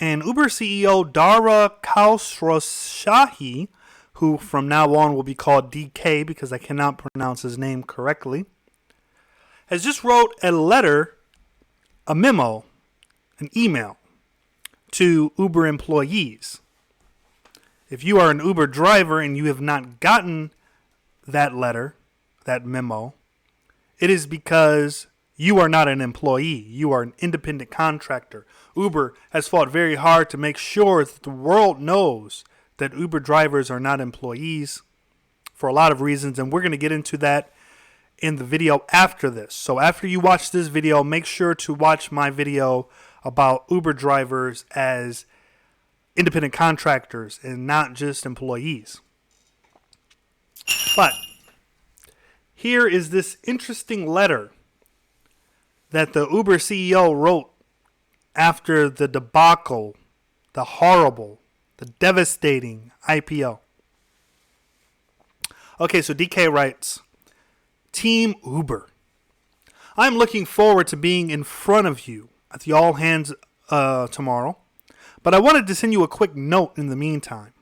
And Uber CEO Dara Khosrowshahi, who from now on will be called DK because I cannot pronounce his name correctly, has just wrote a letter, a memo, an email to Uber employees. If you are an Uber driver and you have not gotten that letter, that memo, it is because you are not an employee. You are an independent contractor. Uber has fought very hard to make sure that the world knows that Uber drivers are not employees for a lot of reasons, and we're going to get into that in the video after this. So after you watch this video, make sure to watch my video about Uber drivers as independent contractors and not just employees. But here is this interesting letter that the Uber CEO wrote after the debacle, the horrible, the devastating IPO. Okay, so DK writes, Team Uber, I'm looking forward to being in front of you at the all hands tomorrow, but I wanted to send you a quick note in the meantime.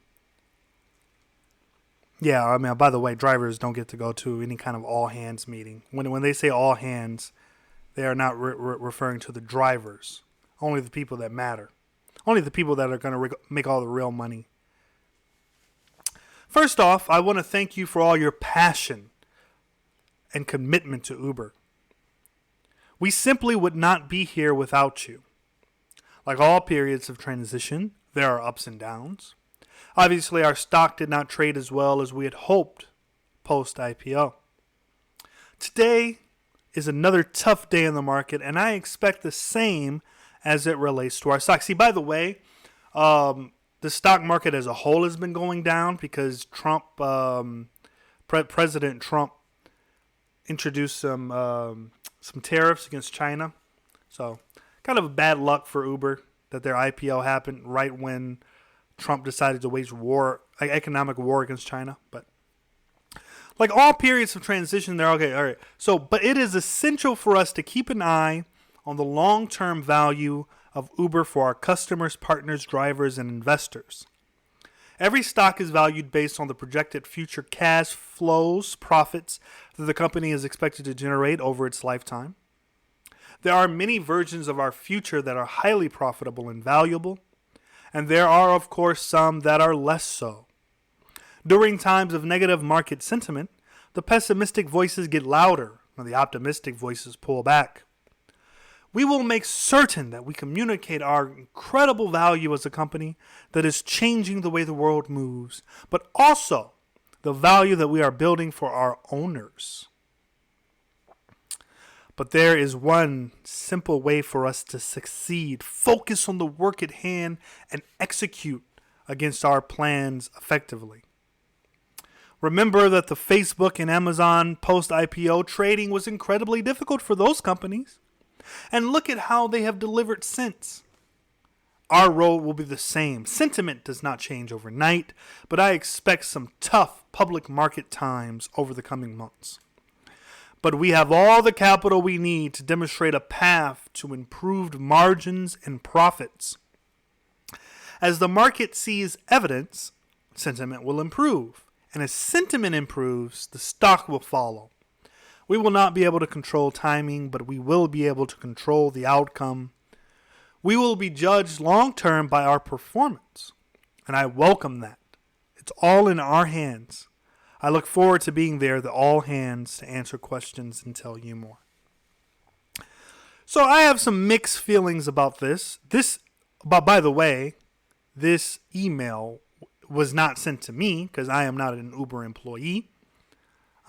Yeah, I mean, by the way, drivers don't get to go to any kind of all hands meeting. When they say all hands, they are not referring to the drivers, only the people that matter, only the people that are going to make all the real money. First off, I want to thank you for all your passion and commitment to Uber. We simply would not be here without you. Like all periods of transition, there are ups and downs. Obviously, our stock did not trade as well as we had hoped post-IPO. Today is another tough day in the market, and I expect the same as it relates to our stock. See, by the way, the stock market as a whole has been going down because President Trump introduced some tariffs against China. So kind of bad luck for Uber that their IPO happened right when Trump decided to wage war, economic war against China. But like all periods of transition, they're okay. All right. So, but it is essential for us to keep an eye on the long-term value of Uber for our customers, partners, drivers, and investors. Every stock is valued based on the projected future cash flows, profits that the company is expected to generate over its lifetime. There are many versions of our future that are highly profitable and valuable, and there are, of course, some that are less so. During times of negative market sentiment, the pessimistic voices get louder and the optimistic voices pull back. We will make certain that we communicate our incredible value as a company that is changing the way the world moves, but also the value that we are building for our owners. But there is one simple way for us to succeed. Focus on the work at hand and execute against our plans effectively. Remember that the Facebook and Amazon post-IPO trading was incredibly difficult for those companies. And look at how they have delivered since. Our road will be the same. Sentiment does not change overnight, but I expect some tough public market times over the coming months. But we have all the capital we need to demonstrate a path to improved margins and profits. As the market sees evidence, sentiment will improve. And as sentiment improves, the stock will follow. We will not be able to control timing, but we will be able to control the outcome. We will be judged long-term by our performance, and I welcome that. It's all in our hands. I look forward to being there, the all hands, to answer questions and tell you more. So I have some mixed feelings about this. By the way, this email was not sent to me because I am not an Uber employee.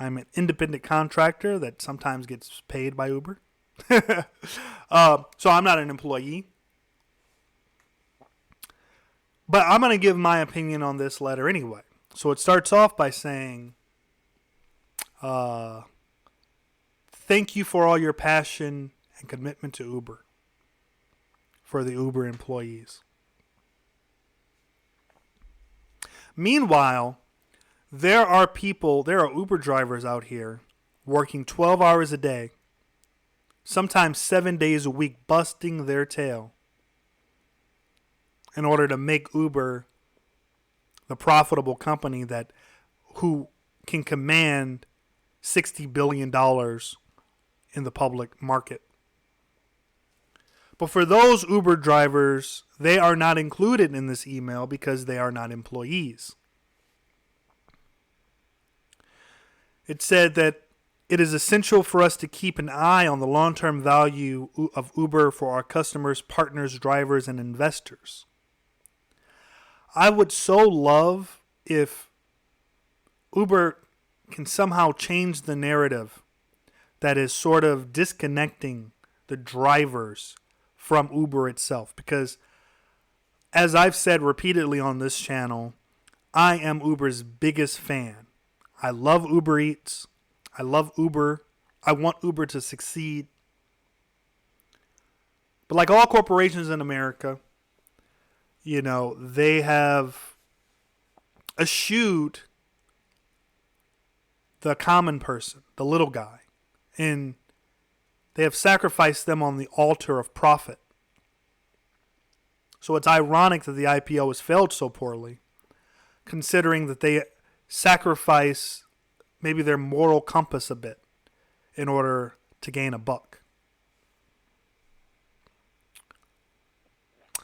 I'm an independent contractor that sometimes gets paid by Uber. So I'm not an employee. But I'm going to give my opinion on this letter anyway. So it starts off by saying, thank you for all your passion and commitment to Uber, for the Uber employees. Meanwhile, there are Uber drivers out here working 12 hours a day, sometimes 7 days a week, busting their tail. in order to make Uber the profitable company who can command $60 billion in the public market. But for those Uber drivers, they are not included in this email because they are not employees. It said that it is essential for us to keep an eye on the long-term value of Uber for our customers, partners, drivers, and investors. I would so love if Uber can somehow change the narrative that is sort of disconnecting the drivers from Uber itself. Because as I've said repeatedly on this channel, I am Uber's biggest fan. I love Uber Eats. I love Uber. I want Uber to succeed. But like all corporations in America, they have eschewed the common person, the little guy, and they have sacrificed them on the altar of profit. So it's ironic that the IPO has failed so poorly, considering that they sacrifice maybe their moral compass a bit in order to gain a buck.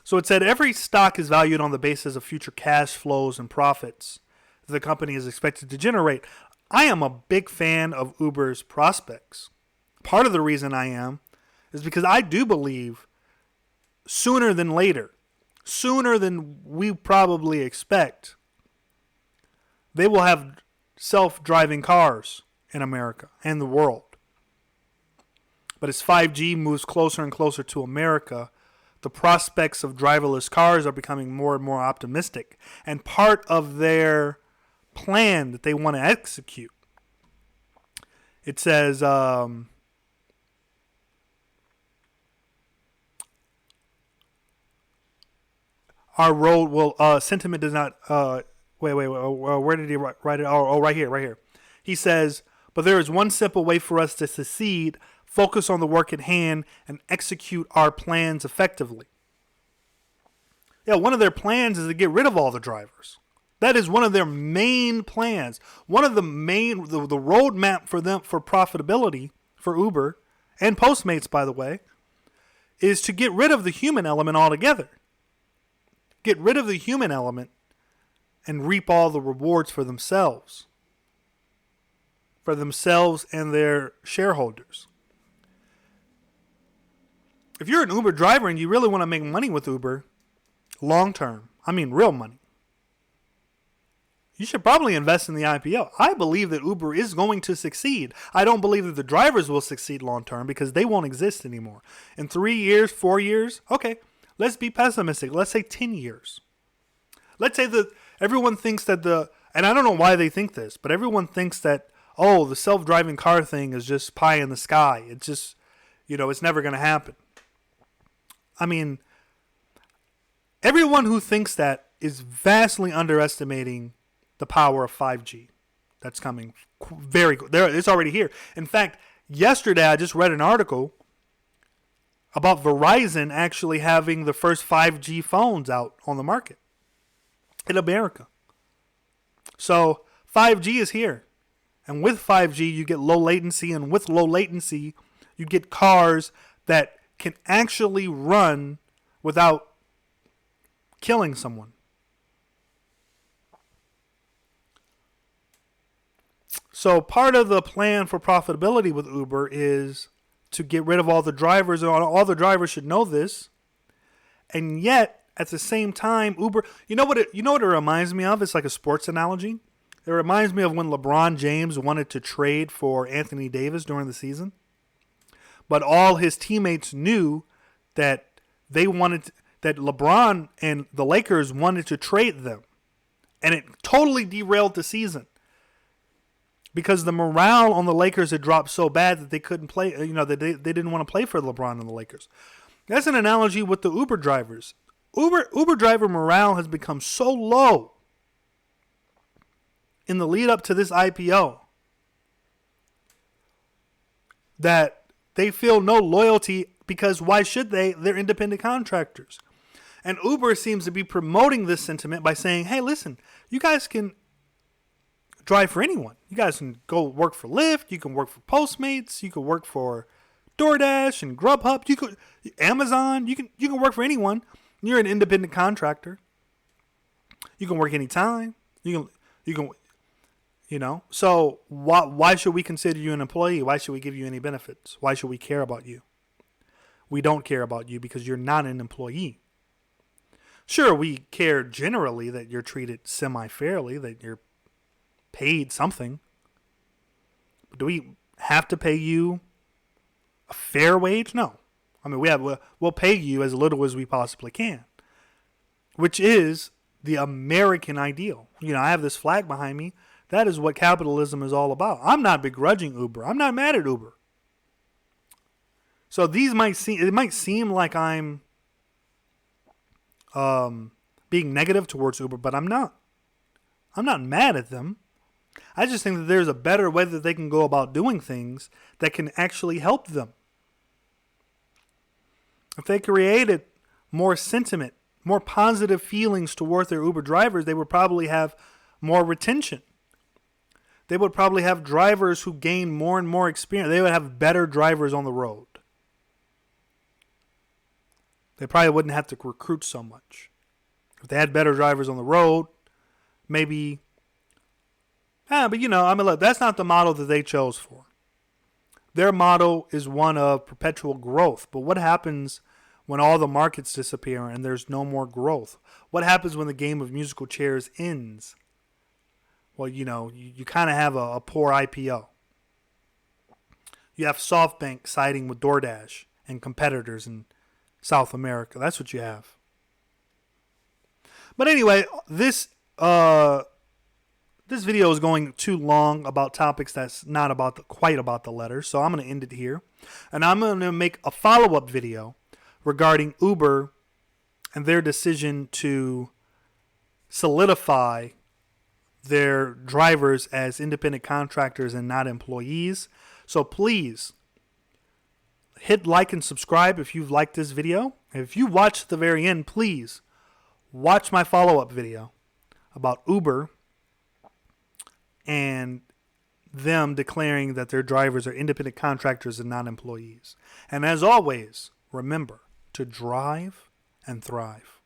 So it said every stock is valued on the basis of future cash flows and profits that the company is expected to generate. I am a big fan of Uber's prospects. Part of the reason I am is because I do believe sooner than later, sooner than we probably expect, they will have self-driving cars in America and the world. But as 5G moves closer and closer to America, the prospects of driverless cars are becoming more and more optimistic. And part of their plan that they want to execute, it says, our road will, sentiment does not, wait, where did he write it? Oh, right here. He says, but there is one simple way for us to succeed: focus on the work at hand and execute our plans effectively. Yeah, one of their plans is to get rid of all the drivers. That is one of their main plans. One of the roadmap for them for profitability for Uber and Postmates, by the way, is to get rid of the human element altogether. Get rid of the human element and reap all the rewards for themselves and their shareholders. If you're an Uber driver and you really want to make money with Uber, long term, I mean real money, you should probably invest in the IPO. I believe that Uber is going to succeed. I don't believe that the drivers will succeed long term because they won't exist anymore. In 3 years, 4 years, okay, let's be pessimistic. Let's say 10 years. Let's say that everyone thinks that and I don't know why they think this, but everyone thinks that, the self-driving car thing is just pie in the sky. It's just, it's never going to happen. I mean, everyone who thinks that is vastly underestimating the power of 5G that's coming very good. It's already here. In fact, yesterday I just read an article about Verizon actually having the first 5G phones out on the market in America. So 5G is here. And with 5G, you get low latency. And with low latency, you get cars that can actually run without killing someone. So part of the plan for profitability with Uber is to get rid of all the drivers. And all the drivers should know this. And yet, at the same time, Uber, you know what it reminds me of? It's like a sports analogy. It reminds me of when LeBron James wanted to trade for Anthony Davis during the season. But all his teammates knew that that LeBron and the Lakers wanted to trade them. And it totally derailed the season. Because the morale on the Lakers had dropped so bad that they couldn't play, they didn't want to play for LeBron and the Lakers. That's an analogy with the Uber drivers. Uber driver morale has become so low in the lead up to this IPO that they feel no loyalty, because why should they? They're independent contractors. And Uber seems to be promoting this sentiment by saying, hey, listen, you guys can drive for anyone. You guys can go work for Lyft. You can work for Postmates. You can work for DoorDash and Grubhub. You could Amazon. You can work for anyone. You're an independent contractor. You can work anytime. You can. So why should we consider you an employee? Why should we give you any benefits? Why should we care about you? We don't care about you because you're not an employee. Sure, we care generally that you're treated semi-fairly, that you're paid something. But do we have to pay you a fair wage? No. I mean, we'll pay you as little as we possibly can, which is the American ideal. I have this flag behind me. That is what capitalism is all about. I'm not begrudging Uber. I'm not mad at Uber. So it might seem like I'm being negative towards Uber, but I'm not. I'm not mad at them. I just think that there's a better way that they can go about doing things that can actually help them. If they created more sentiment, more positive feelings towards their Uber drivers, they would probably have more retention. They would probably have drivers who gain more and more experience. They would have better drivers on the road. They probably wouldn't have to recruit so much. If they had better drivers on the road, maybe. But look, that's not the model that they chose for. Their model is one of perpetual growth. But what happens when all the markets disappear and there's no more growth? What happens when the game of musical chairs ends? Well, you kind of have a poor IPO. You have SoftBank siding with DoorDash and competitors in South America. That's what you have. But anyway, this video is going too long about topics that's not quite about the letter, so I'm going to end it here. And I'm going to make a follow-up video regarding Uber and their decision to solidify their drivers as independent contractors and not employees. So please hit like and subscribe if you've liked this video. And if you watched the very end, please watch my follow-up video about Uber and them declaring that their drivers are independent contractors and not employees. And as always, remember to drive and thrive.